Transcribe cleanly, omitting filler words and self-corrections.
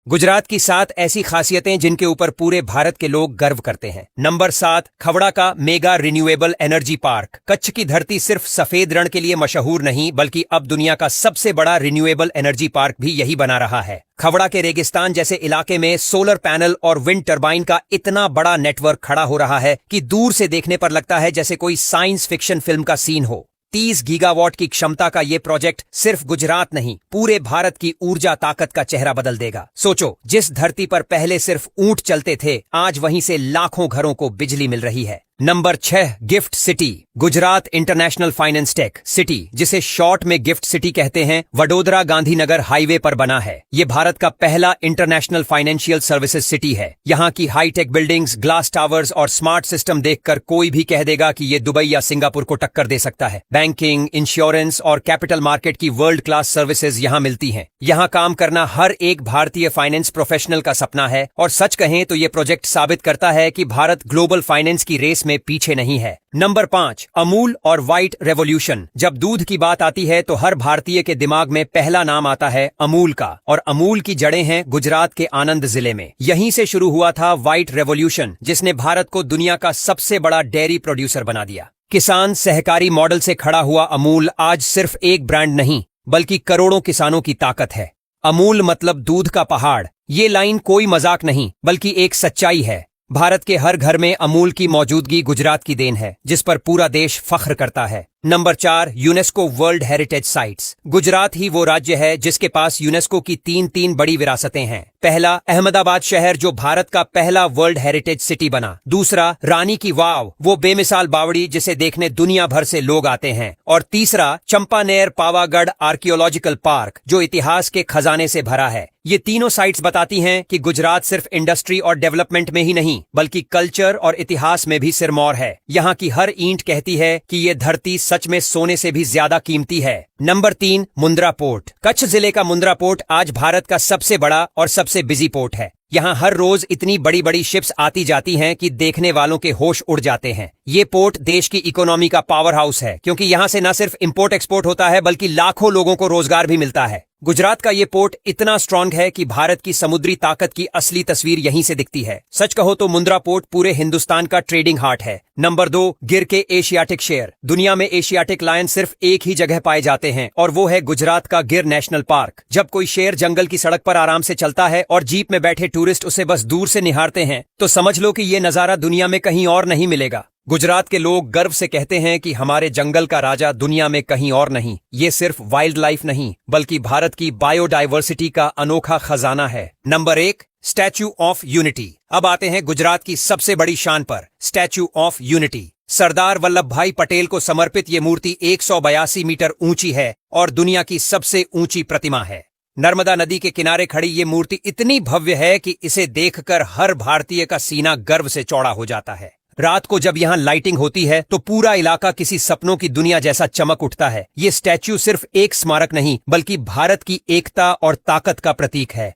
गुजरात की 7 ऐसी खासियतें जिनके ऊपर पूरे भारत के लोग गर्व करते हैं। नंबर 7, खवड़ा का mega renewable energy park. Kutch की धरती सिर्फ सफेद रण के लिए मशहूर नहीं, बल्कि अब दुनिया का सबसे बड़ा रिन्यूएबल एनर्जी पार्क भी यही बना रहा है। खवड़ा के रेगिस्तान जैसे इलाके में सोलर पैनल और विंड टर्बाइन का इतना बड़ा नेटवर्क खड़ा हो रहा है कि दूर से देखने पर लगता है जैसे कोई साइंस फिक्शन फिल्म का सीन हो। 30 गीगावाट की क्षमता का ये प्रोजेक्ट सिर्फ गुजरात नहीं, पूरे भारत की ऊर्जा ताकत का चेहरा बदल देगा। सोचो, जिस धरती पर पहले सिर्फ ऊंट चलते थे, आज वहीं से लाखों घरों को बिजली मिल रही है। Number 6, gift city. Gujarat international finance tech city, जिसे शॉर्ट में गिफ्ट सिटी कहते हैं, वडोदरा गांधीनगर हाईवे पर बना है। ये भारत का पहला इंटरनेशनल फाइनेंशियल सर्विसेज सिटी है। यहाँ की हाईटेक बिल्डिंग्स, ग्लास टावर्स और स्मार्ट सिस्टम देखकर कोई भी कह देगा कि ये दुबई या सिंगापुर को टक्कर दे सकता है। बैंकिंग, इंश्योरेंस और कैपिटल मार्केट की वर्ल्ड क्लास सर्विसेज यहाँ मिलती हैं। यहाँ काम करना हर एक भारतीय फाइनेंस प्रोफेशनल का सपना है, और सच कहें तो ये प्रोजेक्ट साबित करता है कि भारत ग्लोबल फाइनेंस की रेस में पीछे नहीं है। नंबर 5, अमूल और व्हाइट रेवोल्यूशन। जब दूध की बात आती है तो हर भारतीय के दिमाग में पहला नाम आता है अमूल का, और अमूल की जड़ें हैं गुजरात के आनंद जिले में। यहीं से शुरू हुआ था व्हाइट रेवोल्यूशन, जिसने भारत को दुनिया का सबसे बड़ा डेयरी प्रोड्यूसर बना दिया। किसान सहकारी मॉडल से खड़ा हुआ अमूल आज सिर्फ एक ब्रांड नहीं, बल्कि करोड़ों किसानों की ताकत है। अमूल मतलब दूध का पहाड़। ये लाइन कोई मजाक नहीं, बल्कि एक सच्चाई है। भारत के हर घर में अमूल की मौजूदगी गुजरात की देन है, जिस पर पूरा देश फख्र करता है। Number 4, UNESCO world heritage sites. Gujarat ही वो राज्य है जिसके पास यूनेस्को की तीन बड़ी विरासतें हैं। पहला, अहमदाबाद शहर, जो भारत का पहला वर्ल्ड हेरिटेज सिटी बना। दूसरा, रानी की वाव, वो बेमिसाल बावड़ी जिसे देखने दुनिया भर से लोग आते हैं। और तीसरा, चंपानेर पावागढ़ आर्कियोलॉजिकल पार्क, जो इतिहास के खजाने से भरा है। ये तीनों साइट्स बताती हैं कि गुजरात सिर्फ इंडस्ट्री और डेवलपमेंट में ही नहीं, बल्कि कल्चर और इतिहास में भी सिरमौर है। यहाँ की हर ईंट कहती है कि ये धरती सच में सोने से भी ज्यादा कीमती है। Number 3, Mundra port. कच्छ जिले का मुंद्रा पोर्ट आज भारत का सबसे बड़ा और सबसे बिजी पोर्ट है। यहाँ हर रोज इतनी बड़ी बड़ी शिप्स आती जाती हैं कि देखने वालों के होश उड़ जाते हैं। ये पोर्ट देश की इकोनॉमी का पावर हाउस है, क्योंकि यहाँ से न सिर्फ इंपोर्ट एक्सपोर्ट होता है, बल्कि लाखों लोगों को रोजगार भी मिलता है। गुजरात का ये पोर्ट इतना स्ट्रांग है कि भारत की समुद्री ताकत की असली तस्वीर यहीं से दिखती है। सच कहो तो मुंद्रा पोर्ट पूरे हिंदुस्तान का ट्रेडिंग हार्ट है। नंबर 2, गिर के एशियाटिक शेर। दुनिया में एशियाटिक लायन सिर्फ एक ही जगह पाए जाते हैं, और वो है गुजरात का गिर नेशनल पार्क। जब कोई शेर जंगल की सड़क पर आराम से चलता है और जीप में बैठे टूरिस्ट उसे बस दूर से निहारते हैं, तो समझ लो कि ये नजारा दुनिया में कहीं और नहीं मिलेगा। गुजरात के लोग गर्व से कहते हैं कि हमारे जंगल का राजा दुनिया में कहीं और नहीं। ये सिर्फ वाइल्ड लाइफ नहीं, बल्कि भारत की बायोडाइवर्सिटी का अनोखा खजाना है। Number 1, statue of unity. अब आते हैं गुजरात की सबसे बड़ी शान पर, statue of unity. Sardar Vallabh भाई पटेल को समर्पित ये मूर्ति 182 मीटर ऊंची है और दुनिया की सबसे ऊंची प्रतिमा है। नर्मदा नदी के किनारे खड़ी ये मूर्ति इतनी भव्य है कि इसे देखकर हर भारतीय का सीना गर्व से चौड़ा हो जाता है। रात को जब यहाँ लाइटिंग होती है तो पूरा इलाका किसी सपनों की दुनिया जैसा चमक उठता है। ये स्टैच्यू सिर्फ एक स्मारक नहीं, बल्कि भारत की एकता और ताकत का प्रतीक है।